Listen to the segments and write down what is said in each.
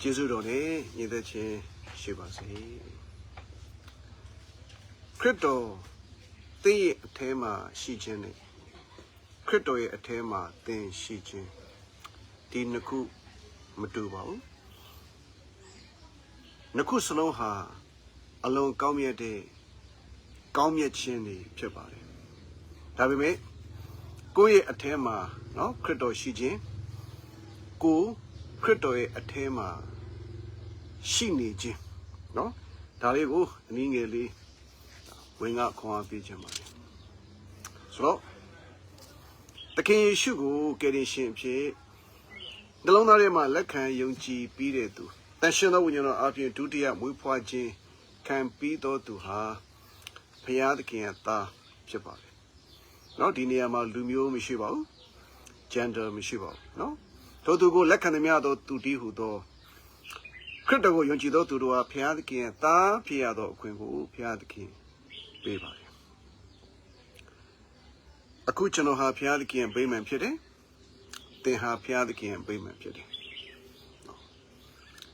ကျေးဇူးတော်နဲ့ညီသက်ချင်းရှိပါစေခရစ်တော်သင်ရဲ့အထဲမှာရှိခြင်းနဲ့ခရစ်တော်ရဲ့အထဲမှာသင်ရှိခြင်းဒီနှစ်ခုမတူပါဘူးနှစ်ခုစလုံးဟာအလုံးကောင်းမြတ်တဲ့ကောင်းမြတ်ခြင်းတွေဖြစ်ပါတယ်ဒါပေမဲ့ကိုယ့်ရဲ့အထဲမှာနော်ခရစ်တော်ရှိခြင်းကိုခရစ်တော်ရဲ့အထဲမှာရှိနေခြင်းနော်ဒါလေးကိုအနည်းငယ်လေးဝင်ကခွန်အားပေးခြင်းပါတယ်ဆိုတော့သခင်ယေရှုကိုကယ်တင်ရှင်အဖြစ်နှလုံးသားထဲမှာလက်ခံယုံကြည်ပြီးတဲ့သူတန်ရှင်သောဝိညာဉ်တော်အပြင်ဒုတိယမွေးဖွားခြင်းခံပြီးသောသူဟာဘုရားသခင်ရဲ့သားဖြစ်ပါတယ်နော်ဒီနေရာမှာလူမျိုးမရှိပါဘူး gender မရှိပါဘူးနော်တို့သူကိုလက်ခံသမျှသောသူတည်းဟူသောခရစ်တော်ကိုယုံကြည်သောသူတို့ဟာဘုရားသခင်ရဲ့သားဖြစ်ရသောအခွင့်ကိုဘုရားသခင်ပေးပါတယ်အခုကျွန်တော်ဟာဘုရားသခင်ရဲ့ဗိမာန်ဖြစ်တယ်သင်ဟာဘုရားသခင်ရဲ့ဗိမာန်ဖြစ်တယ်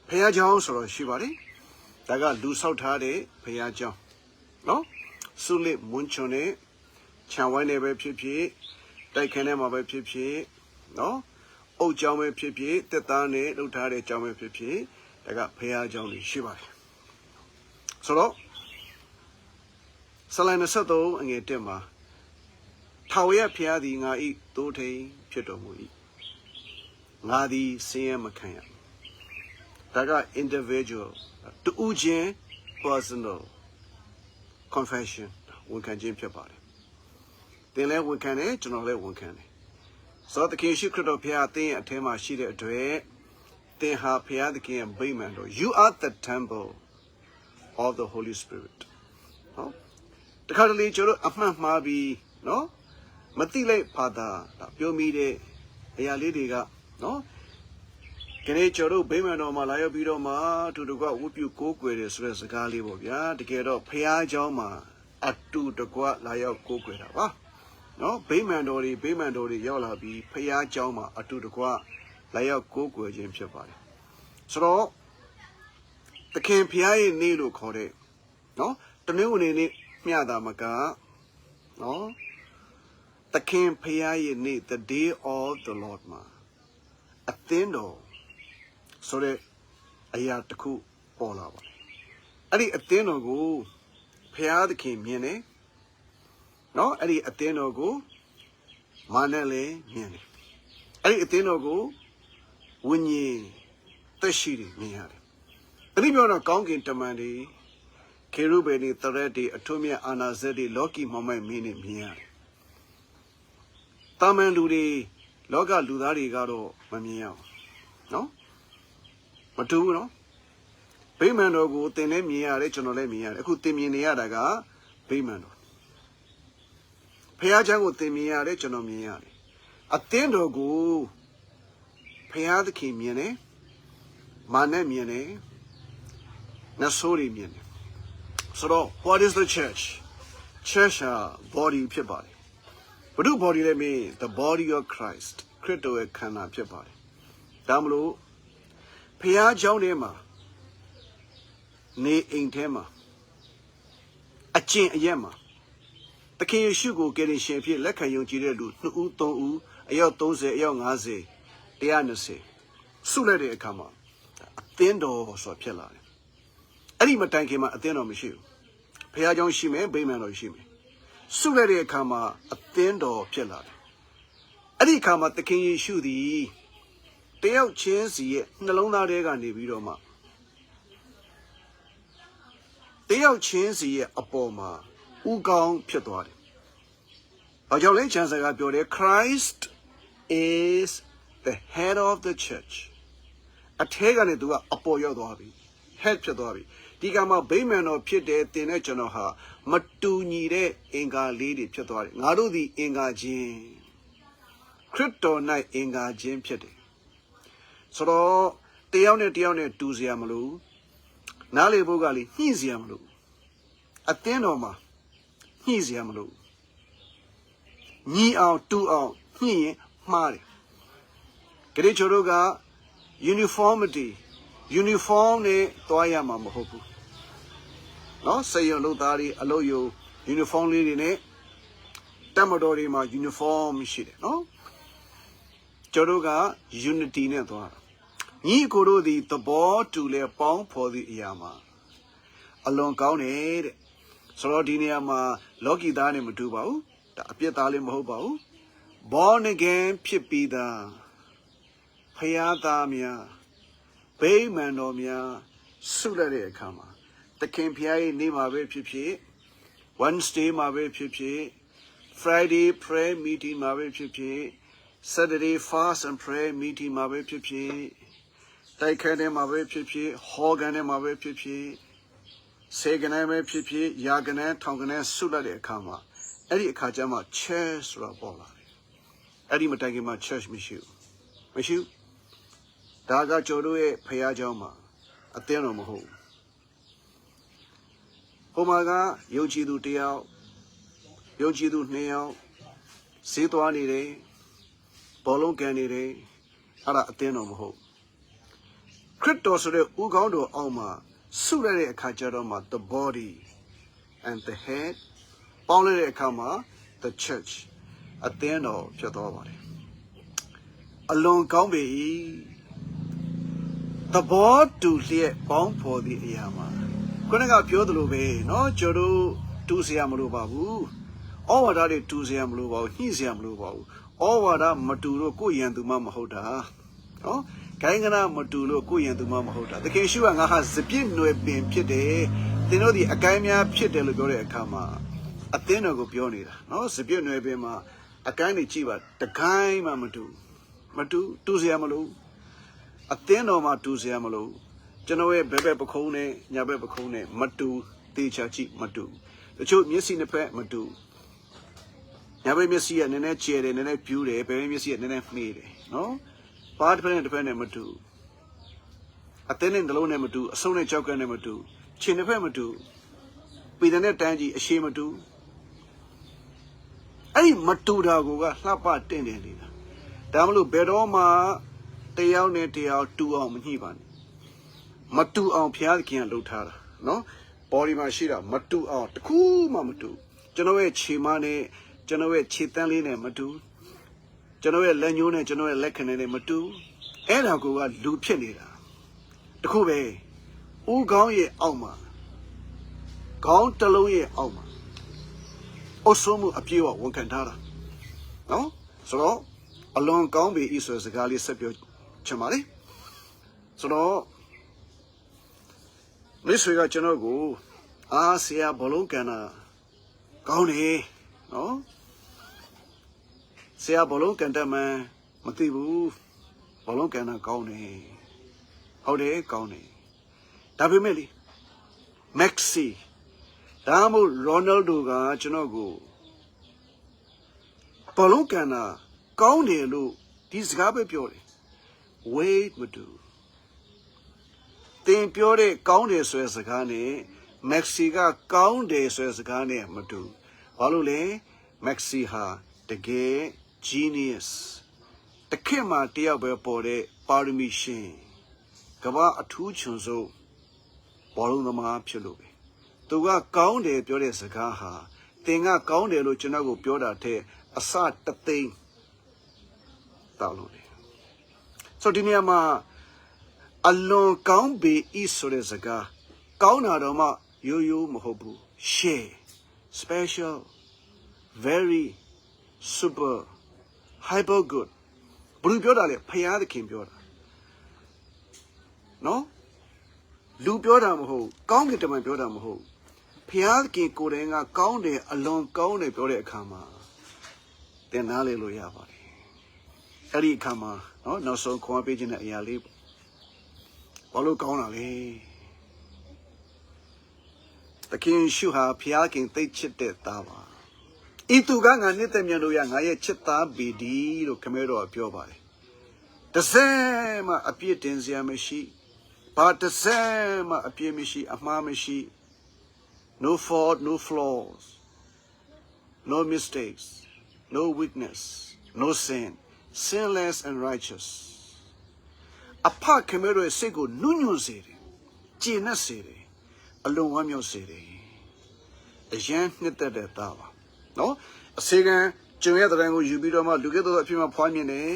ဘုရားကျောင်းဆိုတော့ရှိပါတယ်ဒါကလူဆောက်ထားတဲ့ဘုရားကျောင်းနော်ဆုလစ်မွန်းချွန်နဲ့ခြံဝိုင်းနဲ့ပဲဖြစ်ဖြစ်တိုက်ခန်းထဲမှာပဲဖြစ်ဖြစ်နော်အုတ်ကျောင်းပဲဖြစ်ဖြစ်တက်သားနဲ့လှုပ်ထားတဲ့ကျောင်းပဲဖြစ်ဖြစ်ဒါကဘုရားကျောင်းတွေရှိပါတယ်ဆိုတော့ဆလိုင်း23အငယ်1မှာထာဝရဘုရားသည်ငါ၏တိုးထိန်ဖြစ်တော်မူ၏ငါသည်ဆင်းရဲမခံရဒါက individual တူးချင်း personal confession ဝန်ခံခြင်းဖြစ်ပါတယ်သင်လည်းဝန်ခံတယ်ကျွန်တော်လည်းဝန်ခံတယ်ဆိုတော့သခင်ရှိခရစ်တော်ဘုရားသင်ရဲ့အထဲမှာရှိတဲ့အတွက်သင်ဟာဘုရားသခင်ရဲ့ဗိမာန်တော် you are the temple of the Holy Spirit နော်တခါတလေကျွန်တော်အမှန်မှားပြီးနော်မသိလိုက်ဖာသာပြောမိတဲ့အရာလေးတွေကနော်ခဏကျွန်တော်ဗိမာန်တော်မှာလာရောက်ပြီးတော့မှတူတကွဝတ်ပြုကိုးကွယ်တယ်ဆိုတဲ့စကားလေးပေါ့ဗျာတကယ်တော့ဘုရားကျောင်းမှာအတူတကွလာရောက်ကိုးကွယ်တာပါနော်ဗိမာန်တော်တွေရောက်လာပြီးဖျားเจ้าမှာအတူတကွလာရောက်ကိုးကွယ်ခြင်းဖြစ်ပါတယ်ဆိုတော့သခင်ဖျားရဲ့နေ့လို့ခေါ်တဲ့နော်တနင်္ဂနွေနေ့မျှတာမကနော်သခင်ဖျားရဲ့နေ့ the day of the Lord မှာအသင်းတော်ဆိုတဲ့အရာတစ်ခုပေါ်လာပါတယ်အဲ့ဒီအသင်းတော်ကိုဖျားသခင်မြင်တယ်နော်အဲ့ဒီအသင်းတော်ကိုမာနဲ့လည်းမြင်တယ်အဲ့ဒီအသင်းတော်ကိုဝိညာဉ်သက်ရှိတွေမြင်ရတယ်တတိပြောတော့ကောင်းကင်တမန်တွေခေရုဗေတွေတရက်တွေအထွတ်မြတ်အာနာဇက်တွေလောကီမောင်မိုက်မင်းတွေမြင်ရတယ်တာမန်လူတွေလောကလူသားတွေကတော့မမြင်ရဘူးနော်မတူဘူးနော်ဗိမာန်တော်ကိုသင်လည်းမြင်ရတယ်ကျွန်တော်လည်းမြင်ရတယ်အခုသင်မြင်နေရတာကဗိမာန်တော်ဖះเจ้าကိုသင်မြင်ရတယ်ကျွန်တော်မြင်ရတယ်အသင်းတော်ကိုဖះသခင်မြင်တယ်မာနဲ့မြင်တယ်နတ်ဆိုးတွေမြင်တယ်ဆိုတော့ what is the church ဟာ body ဖြစ်ပါတယ်ဘုဒ္ဓ body လည်းမင်း the body of Christ ခရစ်တော်ရဲ့ခန္ဓာဖြစ်ပါတယ်ဒါမလို့ဖះเจ้าထဲမှာနေအိမ်ထဲမှာအကျင့်အရက်မှာသခင်ယေရှုကိုကယ်တင်ရှင်ဖြစ်လက်ခံယုံကြည်တဲ့လူ2ဦး3ဦးအယောက်30အယောက်50 120စုလိုက်တဲ့အခါမှာအသင်းတော်ဆိုဖြစ်လာတယ်အဲ့ဒီမတိုင်ခင်မှာအသင်းတော်မရှိဘူးဘုရားကျောင်းရှိမယ်ဗိမာန်တော်ရှိမယ်စုလိုက်တဲ့အခါမှာအသင်းတော်ဖြစ်လာတယ်အဲ့ဒီအခါမှာသခင်ယေရှုသည်တယောက်ချင်းစီရဲ့နှလုံးသားထဲကနေပြီးတော့မှတယောက်ချင်းစီရဲ့အပေါ်မှာဥကောင်းဖြစ်သွားတယ်။ဘာကြောင့်လဲကျမ်းစာကပြောတယ် Christ is the head of the church အထဲကနေသူကအပေါ်ရောက်သွားပြီ head ဖြစ်သွားပြီဒီကမှာဗိမာန်တော်ဖြစ်တဲ့သင်နဲ့ကျွန်တော်ဟာမတူညီတဲ့အင်္ဂါလေးတွေဖြစ်သွားတယ်ငါတို့ဒီအင်္ဂါချင်းခရစ်တော်၌အင်္ဂါချင်းဖြစ်တယ်ဆိုတော့တယောက်နဲ့တယောက်နဲ့တူစရာမလိုနားလေဖို့ကလေညှိစရာမလိုအသင်းတော်မှာညှိစရာမလိုညီအောင်တူအောင်ညှိရင်မှားတယ်ကြိချိုတို့က uniformity uniform နဲ့သွားရမှာမဟုတ်ဘူးနော်စေရုံလုပ်သားတွေအလုပ်ယူ uniform လေးတွေနဲ့တမတော်တွေမှာ uniform ရှိတယ်နော်ကျွန်တော်တို့က unity နဲ့သွားတာညီအကိုတို့ဒီသဘောတူလဲပေါင်းဖော်သည့်အရာမှာအလွန်ကောင်းတယ်တဲ့ဆိုတော့ဒီနေရာမှာလောကီသားနဲ့မတူပါဘူးဒါအပြစ်သားလည်းမဟုတ်ပါဘူး born again ဖြစ်ပြီးသားဖယားသားများဗိမာန်တော်များဆုလက်တဲ့အခါမှာတခင်ဖျားရဲ့နေ့မှာပဲဖြစ်ဖြစ် Wednesday မှာပဲဖြစ်ဖြစ် Friday prayer meeting မှာပဲဖြစ်ဖြစ် Saturday fast and prayer meeting မှာပဲဖြစ်ဖြစ်တိုက်ခိုက်တဲ့မှာပဲဖြစ်ဖြစ်ဟောကန်တဲ့မှာပဲဖြစ်ဖြစ်စေကနေပဲဖြစ်ဖြစ်ယာကနေထောင်ကနေဆုလက်တဲ့အခါမှာအဲ့ဒီအခါကျမှ church ဆိုတာပေါ်လာတယ်အဲ့ဒီမတိုင်ခင်မှာ church မရှိဘူးဒါကကျွန်တော်ရဲ့ဖခင်เจ้าမှာအသင်းတော်မဟုတ်ဟိုမှာကယုံကြည်သူတစ်ယောက်ယုံကြည်သူနှစ်ယောက်ဈေးသွားနေတယ်ဘောလုံးကန်နေတယ်အဲ့ဒါအသင်းတော်မဟုတ်ခရစ်တော်ဆိုတဲ့ဥကောင်းတော်အောက်မှာဆုရတဲ့အခါကျတော့မှ the body and the head ပေါင်းတဲ့အခါမှာ the church အသင်းတော်ဖြစ်သွားပါတယ်အလွန်ကောင်းပြီသဘောတူလျက်ပေါင်းဖော်သည့်အရာမှာခုနကပြောသလိုပဲเนาะကျွန်တော်တူเสียမလို့ပါဘူးဩဝါဒတွေတူเสียမလို့ပါဘူးညှိเสียမလို့ပါဘူးဩဝါဒမတူလို့ကိုယ်ရန်သူမှမဟုတ်တာเนาะဂိုင်းကနာမတူလို့ကိုယ်ရန်သူမှမဟုတ်တာသခင်ရှုကငါဟာစပြည့်နွယ်ပင်ဖြစ်တယ်သင်တို့ဒီအကိုင်းများဖြစ်တယ်လို့ပြောတဲ့အခါမှာအသင်းတော်ကိုပြောနေတာเนาะစပြည့်နွယ်ပင်မှာအကိုင်းတွေကြည့်ပါတကိုင်းမှမတူเสียမလို့အသင်းတော်မှာတူเสียမလို့ကျွန်တော်ရဲ့ဘက်ပခုံးနဲ့ညာဘက်ပခုံးနဲ့မတူတေချာကြည့်မတူတချို့မျက်စိနှစ်ဖက်မတူညာဘက်မျက်စိကနည်းနည်းကျဲတယ်နည်းနည်းပြူးတယ်ဘယ်မျက်စိကနည်းနည်းမှေးတယ်နော်ဘာတစ်ဖက်နဲ့မတူအသင်းနဲ့နှလုံးနဲ့မတူအဆုံးနဲ့ကြောက်ကနဲ့မတူခြေနှစ်ဖက်မတူပေတဲ့နဲ့တန်းကြီးအရှိမတူအဲ့ဒီမတူတာကလှပတင့်တယ်နေတာဒါမလို့ဘယ်တော့မှတယောက်နဲ့တယောက်တူအောင်မညှိပါနဲ့မတူအောင်ဖျားခင်လှုပ်ထားတာနော်ဘော်ဒီမှာရှိတာမတူအောင်တခုမှမတူကျွန်တော်ရဲ့ခြေမနဲ့ကျွန်တော်ရဲ့ခြေတန်းလေးနဲ့မတူကျွန်တော်ရဲ့လက်ညှိုးနဲ့ကျွန်တော်ရဲ့လက်ခဏနဲ့မတူအဲ့ဒါကလူဖြစ်နေတာတခုပဲဦးခေါင်းရဲ့အောက်မှာခေါင်းတစ်လုံးရဲ့အောက်မှာအဆုံးမှုအပြေးဝန်ခံထားတာနော်ဆိုတော့အလွန်ကောင်းပြီဤဆိုစကားလေးဆက်ပြောချင်ပါလေဆိုတော့မိတ်ဆွေကကျွန်တော်ကိုဆရာဘလုံးကန်တာကောင်းတယ်နော်ဆရာဘလုံးကန်တဲ့မှမသိဘူးဘလုံးကန်တာကောင်းတယ်ဟုတ်တယ်ကောင်းတယ်ဒါပေမဲ့လေမက်ဆီဒါမှမဟုတ်ရိုနယ်ဒိုကကျွန်တော်ကိုဘလုံးကန်တာကောင်းတယ်လို့ဒီစကားပဲပြောတယ် wait မတူတင်ပြောတဲ့ကောင်းတယ်ဆိုတဲ့စကားနဲ့မက်ဆီကကောင်းတယ်ဆိုတဲ့စကားနဲ့မတူဘာလို့လဲမက်ဆီဟာတကယ် genius တခေတ်မှာတယောက်ပဲပေါ်တဲ့ပါရမီရှင်ကမ္ဘာအထူးချွန်ဆုံးဘောလုံးသမားဖြစ်လို့ပဲသူကကောင်းတယ်ပြောတဲ့စကားဟာတင်ကကောင်းတယ်လို့ကျွန်တော်ကိုပြောတာတဲ့အစတသိန်းတောက်လို့တယ်ဆိုဒီနေရာမှာအလွန်ကောင်းပေဤဆိုတဲ့စကားကောင်းတာတော့မှရိုးရိုးမဟုတ်ဘူး share special very super hyper good ဘယ်လိုပြောတာလဲဖယားသခင်ပြောတာနော်လူပြောတာမဟုတ်ကောင်းကင်တမန်ပြောတာမဟုတ်ဖယားသခင်ကိုယ်တိုင်ကကောင်းတယ်အလွန်ကောင်းတယ်ပြောတဲ့အခါမှာသင်နားလေလို့ရပါတယ်အဲ့ဒီအခါမှာနော်နောက်ဆုံးခွန်အားပေးခြင်းတဲ့အရာလေးဘာလို့ကောင်းတာလဲတခင်ရှုဟာဖျားခင်သိချစ်တဲ့သားပါဤသူကငါနှစ်သက်မြတ်လို့ရငါရဲ့ချစ်သားပေဒီလို့ခမဲတော်ပြောပါတယ်တစဲမှအပြစ်တင်စရာမရှိဘာတစဲမှအပြစ်မရှိအမှားမရှိ no fault no flaws no mistakes no weakness no sin sinless and righteous အဖခင်မဲတို့ရဲ့စိတ်ကိုနုညွတ်စေတယ်ကျင့်နဲ့စေတယ်အလွန်ဝမ်းမြောက်စေတယ်အရန်နှစ်သက်တဲ့သားပါနော်အစေခံကျုံရဲ့တရံကိုယူပြီးတော့မှလူကဲ့သို့အဖြစ်မှာဖွားမြင်တယ်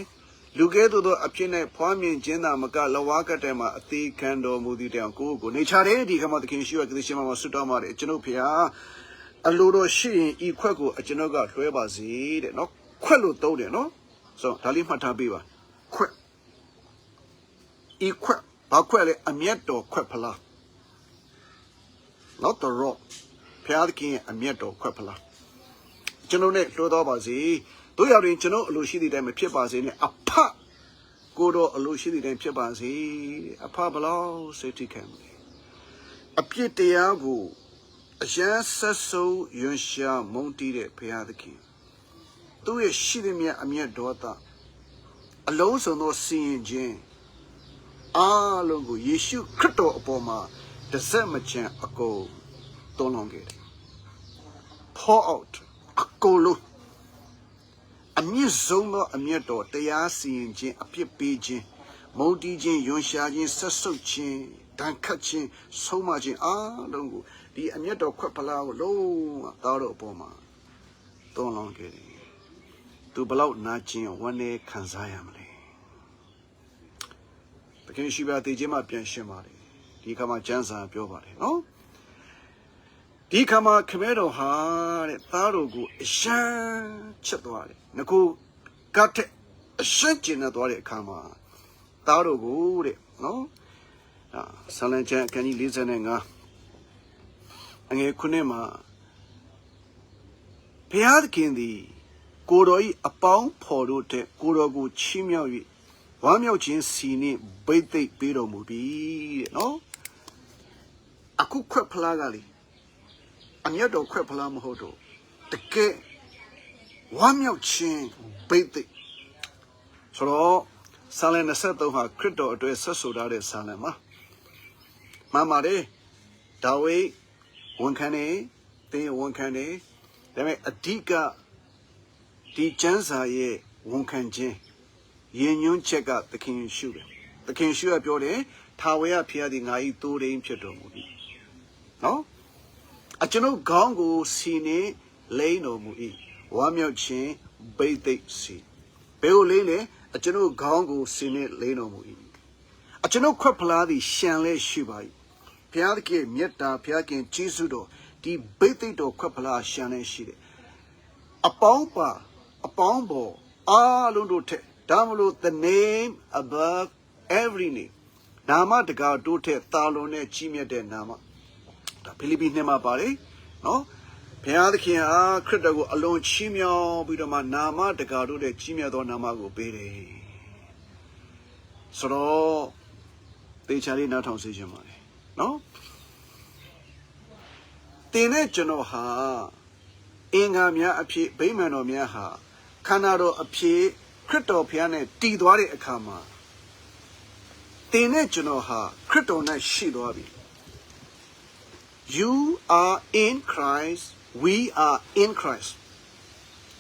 လူကဲ့သို့အဖြစ်နဲ့ဖွားမြင်ခြင်းသာမကလဝါကတဲ့မှာအသေးခံတော်မူသည့်တောင်ကိုနေချတယ်ဒီခါမှာသခင်ရှိရကတိရှင်မှာဆွတ်တော်မှာတယ်ကျွန်ုပ်ဖေဟာအလိုတော်ရှိရင်ဤခွက်ကိုကျွန်ုပ်ကလွှဲပါစေတဲ့နော်ခွက်လို့သုံးတယ်နော်ဆိုဒါလေးမှတ်ထားပေးပါခွက်ဤခွက်ဘာခွက်လဲအမျက်တော်ခွက်ဖလား not the rock ဖျားသခင်ရဲ့အမျက်တော်ခွက်ဖလားကျွန်ုပ်နဲ့လွှဲတော်ပါစေတို့ရောက်ရင်ကျွန်ုပ်အလိုရှိသည့်တိုင်းမဖြစ်ပါစေနဲ့အဖကိုတော့အလိုရှိသည့်တိုင်းဖြစ်ပါစေအဖဘလောက်စိတ်ထိခံလဲအပြစ်တရားကိုအရန်ဆက်ဆုံးရွှန်ရှာမုန်းတီးတဲ့ဘုရားသခင်သူ့ရဲ့ရှိသမျှအမျက်ဒေါသအလုံးစုံသောစီရင်ခြင်းအားလုံးကိုယေရှုခရစ်တော်အပေါ်မှာတစ်စက်မချမ်းအကုန်သွန်းလောင်းခဲ့တယ် pour out အကုန်လုံးအမြင့်ဆုံးသောအမျက်တော်တရားစီရင်ခြင်းအပြစ်ပေးခြင်းမုန်းတီးခြင်းရွှန်ရှာခြင်းဆက်ဆုပ်ခြင်းဒဏ်ခတ်ခြင်းဆုံးမခြင်းအားလုံးကိုဒီအမျက်တော်ခွက်ဖလားကိုလုံးဝသားတော်အပေါ်မှာသွန်းလောင်းခဲ့တယ်သူဘလောက်နာကျင်ဝမ်းနည်းခံစားရမလဲတကယ်ရှိပါသေးခြင်းမှပြန်ရှင်းပါတယ်ဒီခါမှာကျမ်းစာပြောပါတယ်နော်ဒီခါမှာခမဲတော်ဟာတဲ့သားတော်ကိုအရှမ်းချက်သွားတယ်ငကိုကတ်တဲ့အရှမ်းကျင်နေသွားတဲ့အခါမှာသားတော်ကိုတဲ့နော်ဆာလန်ချန်အခန်းကြီး45အငယ်9မှာဘုရားသခင်သည်ကိုတော်၏အပေါင်းဖော်တို့တဲ့ကိုတော်ကိုချီးမြှောက်၍ဝမ်းမြောက်ခြင်းစီနှင့်ဘိတ်သိက်ပေးတော်မူပြီတဲ့နော်အခုခွက်ဖလားကလေအမျက်တော်ခွက်ဖလားမဟုတ်တော့တကယ်ဝမ်းမြောက်ခြင်းဘိတ်သိက်ဆိုတော့ဆာလန်23ဟာခရစ်တော်အတွက်ဆက်ဆိုထားတဲ့ဆာလန်မှာမှန်ပါတယ်ဒါဝိဒ်ဝန်ခံတယ်တင်းဝန်ခံတယ်ဒါပေမဲ့အဓိကဒီကျမ်းစာရဲ့ဝန်ခံခြင်းယဉ်ညွန်းချက်ကသခင်ရှုတယ်သခင်ရှုကပြောတယ်ထာဝရဘုရားသည်ငါ၏တိုးရင်းဖြစ်တော်မူ၏နော်အကျွန်ုပ်ခေါင်းကိုစီနေလိမ့်တော်မူ၏ဝမ်းမြောက်ခြင်းဘိတ်သိက်စီဘယ်ကိုလိမ့်လဲအကျွန်ုပ်ခေါင်းကိုစီနေလိမ့်တော်မူ၏အကျွန်ုပ်ခွက်ဖလားသည်ရှံလဲရှိပါ၏ဘုရားသခင်မြတ်တာဘုရားခင်ကျေးဇူးတော်ဒီဘိတ်သိက်တော်ခွက်ဖလားရှံလဲရှိတယ်အပေါင်းပေါ်အားလုံးတို့ထက်ဒါမလို့ the name above every name နာမတကာတို့ထက်သာလွန်တဲ့ကြီးမြတ်တဲ့နာမဒါဖိလိပ္ပိ2မှာပါတယ်နော်ဘုရားသခင်ဟာခရစ်တော်ကိုအလွန်ချီးမြှောက်ပြီးတော့မှနာမတကာတို့တဲ့ကြီးမြတ်သောနာမကိုပေးတယ်ဆိုတော့တေချာလေးနားထောင်စေချင်ပါတယ်နော်တင်တဲ့ကျွန်တော်ဟာအင်္ဂါများအဖြစ်ဗိမာန်တော်များဟာခန္ဓာတော်အဖြစ်ခရစ်တော်ဘုရားနဲ့တည်သွားတဲ့အခါမှာတင်တဲ့ကျွန်တော်ဟာခရစ်တော်နဲ့ရှိသွားပြီ You are in Christ we are in Christ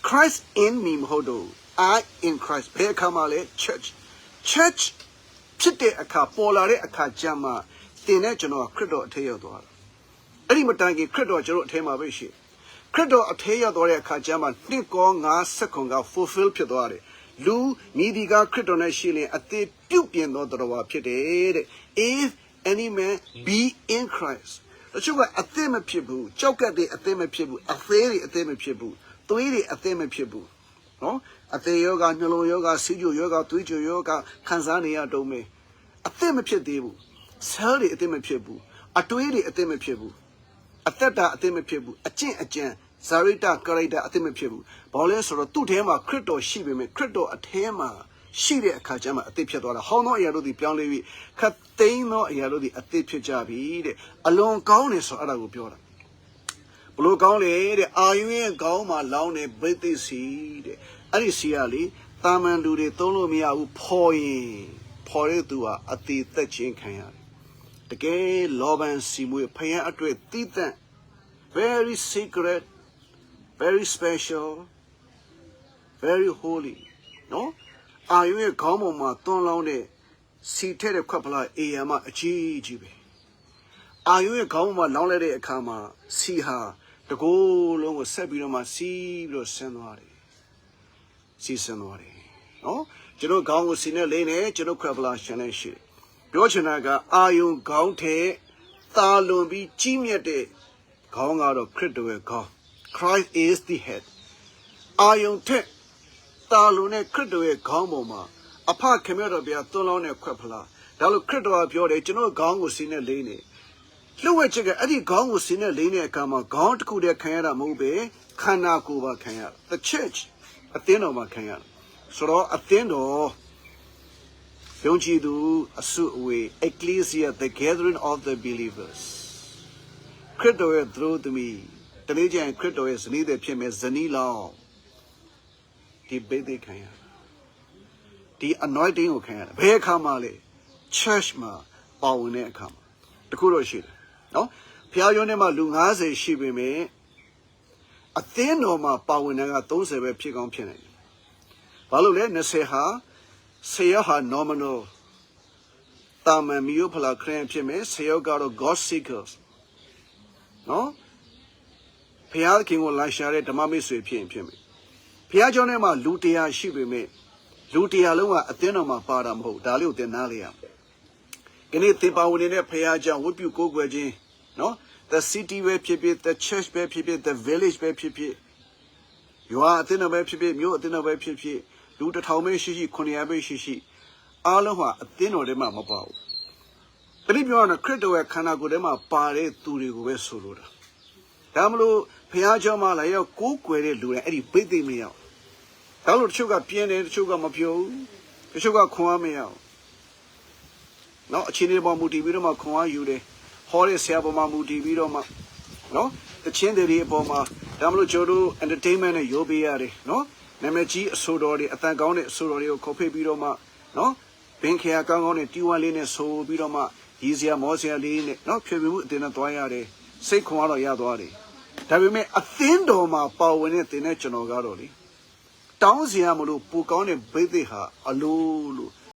Christ in me မဟုတ်တော့ I in Christ ဘယ်အခါမှာလဲ church ဖြစ်တဲ့အခါပေါ်လာတဲ့အခါကျမှတင်တဲ့ကျွန်တော်ကခရစ်တော်အထက်ရောက်သွားတာအဲ့ဒီမတိုင်ခင်ခရစ်တော်ကျွန်တော်အထက်မှာပဲရှိခရစ်တော်အထက်ရောက်သွားတဲ့အခါကျမှနှစ်ကော50က fulfill ဖြစ်သွားတယ်လူမိဒီကခရစ်တော်နဲ့ရှိရင်အသေးပြုတ်ပြင်သောတော်ဝါဖြစ်တယ်တဲ့ If any man be in Christ တချို့ကအသေးမဖြစ်ဘူးကြောက်ကတ်တွေအသေးမဖြစ်ဘူးအသေးတွေအသေးမဖြစ်ဘူးသွေးတွေအသေးမဖြစ်ဘူးနော်အသေးယောဂနှလုံးယောဂဆီးချိုယောဂသွေးချိုယောဂခံစားနေရတုံးမယ်အသေးမဖြစ်သေးဘူး cell တွေအသေးမဖြစ်ဘူးအတွေးတွေအသေးမဖြစ်ဘူးအသက်တာအသေးမဖြစ်ဘူးအကျင့်အကြံဇာရိတကရိတာအသေးမဖြစ်ဘူးဘာလဲဆိုတော့သူ့ထဲမှာခရစ်တော်ရှိပေမဲ့ခရစ်တော်အထဲမှာရှိတဲ့အခါကျမှအသေးဖြစ်သွားတာဟောင်းသောအရာတို့သည်ပြောင်းလဲပြီးခတ်သိမ်းသောအရာတို့သည်အသေးဖြစ်ကြပြီတဲ့အလွန်ကောင်းတယ်ဆိုအဲ့ဒါကိုပြောတာဘလို့ကောင်းလေတဲ့အာယုရဲ့ကောင်းမှာလောင်းနေဘိသိက်စီတဲ့အဲ့ဒီစီကလေတာမန်လူတွေသုံးလို့မရဘူးဖော်တဲ့သူဟာအသေးသက်ခြင်းခံရတယ်တကယ်လောဘန်စီမွေဖယားအတွက်တည်တံ့ very secret very special very holy နော်အာယုရဲ့ခေါင်းပေါ်မှာတွန်းလောင်းတဲ့ စီထဲတဲ့ခွက်ဖလားအေယာမအကြီးကြီးပဲအာယုရဲ့ခေါင်းမှာလောင်းလိုက်တဲ့အခါမှာစီဟာတကိုယ်လုံးကိုဆက်ပြီးတော့မှစီးပြီးတော့ဆင်းသွားတယ်စီးဆင်းသွားတယ်နော်ကျွန်တော်ခေါင်းကိုစီနဲ့လိမ့်နေကျွန်တော်ခွက်ဖလားရှင်နေရှိတယ်ပြောချင်တာကအာယုခေါင်းထဲသာလွန်ပြီးကြီးမြတ်တဲ့ခေါင်းကတော့ခရစ်တော်ရဲ့ခေါင်း Christ is the head အာယုထက်သာလွန်တဲ့ခရစ်တော်ရဲ့ခေါင်းပေါ်မှာအဖခင်မြတ်တော်ဘုရားသွန်လောင်းတဲ့ခွက်ဖလားဒါလို့ခရစ်တော်ကပြောတယ်ကျွန်တော်ခေါင်းကိုစီနဲ့လိမ့်နေလှုပ်ဝက်ချက်ကအဲ့ဒီခေါင်းကိုစီနဲ့လိမ့်တဲ့အခါမှာခေါင်းတစ်ခုတည်းခံရတာမဟုတ်ပဲခန္ဓာကိုယ်ပါခံရ The church အသင်းတော်မှာခံရဆိုတော့အသင်းတော်ယုံကြည်သူအစုအဝေး Ecclesia the gathering of the believers ခရစ်တော်ရဲ့သူတို့သမီးတနေ့ကျရင်ခရစ်တော်ရဲ့ဇနီးတွေဖြစ်မဲ့ဇနီးလောင်းဒီဘိသိက်ခံရဒီ anointing ကိုခံရဘယ်အခါမှလဲ church မှာပါဝင်တဲ့အခါမှာတခုတော့ရှိတယ်နော်ဖျားရုံးထဲမှာလူ90ရှိပေမဲ့အသင်းတော်မှာပါဝင်တဲ့က30ပဲဖြစ်ကောင်းဖြစ်နေတယ်ဘာလို့လဲ20ဟာ10ယောက်ဟာ nominal တာမန်မျိုးဖလားခရစ်ဖြစ်မယ်10ယောက်ကတော့ God seekers နော်ဖျားခင်ကိုလာရှာတဲ့ဓမ္မမိတ်ဆွေဖြစ်ရင်ဖြစ်မယ်ဖျားကျောင်းထဲမှာလူ100ရှိပေမဲ့လူ100လုံးကအသင်းတော်မှာပါတာမဟုတ်ဒါလေးကိုသင်နားလေရဒီနေ့သင်ပါဝင်နေတဲ့ဖျားကျောင်းဝတ်ပြုကိုးကွယ်ခြင်းနော် the city ပဲဖြစ်ဖြစ် the church ပဲဖြစ်ဖြစ် the village ပဲဖြစ်ဖြစ်ရွာအသင်းတော်ပဲဖြစ်ဖြစ်မြို့အသင်းတော်ပဲဖြစ်ဖြစ်လူ1000ပဲရှိရှိ900ပဲရှိရှိအားလုံးဟာအသင်းတော်ထဲမှာမပါဘူးတတိပြောရရင်ခရစ်တော်ရဲ့ခန္ဓာကိုယ်ထဲမှာပါတဲ့သူတွေကိုပဲဆိုလိုတာဒါမလို့ဖျားကျောင်းမှာလာရောက်ကိုးကွယ်တဲ့လူတွေအဲ့ဒီဘိသိက်မရောက်ဒါလို့တချို့ကပြင်းတယ်တချို့ကမပြောဘူးတချို့ကခွန်အားမရအောင်နော်အချင်းတွေပေါ်မူတည်ပြီးတော့မှခွန်အားယူတယ်ဟောတဲ့ဆရာပေါ်မှာမူတည်ပြီးတော့မှနော်တချင်းတွေအပေါ်မှာဒါမလို့ကျတို့ entertainment နဲ့ရိုးပေးရတယ်နော်နာမည်ကြီးအဆိုတော်တွေအတန်ကောင်းတဲ့အဆိုတော်တွေကိုခေါ်ဖိတ်ပြီးတော့မှနော်ဘင်ခေကောင်းကောင်းနဲ့တီဝမ်လေးနဲ့ဆိုပြီးတော့မှရီစရာမောစရာလေးနဲ့နော်ဖြေပြမှုအတင်နဲ့သွားရတယ်စိတ်ခွန်အားတော့ရသွားတယ်ဒါပေမဲ့အသင်းတော်မှာပါဝင်တဲ့တင်တဲ့ကျွန်တော်ကတော့လေတောင်းစရာမလို့ပူကောင်းတဲ့ဘိသိက်ဟာအလိုလို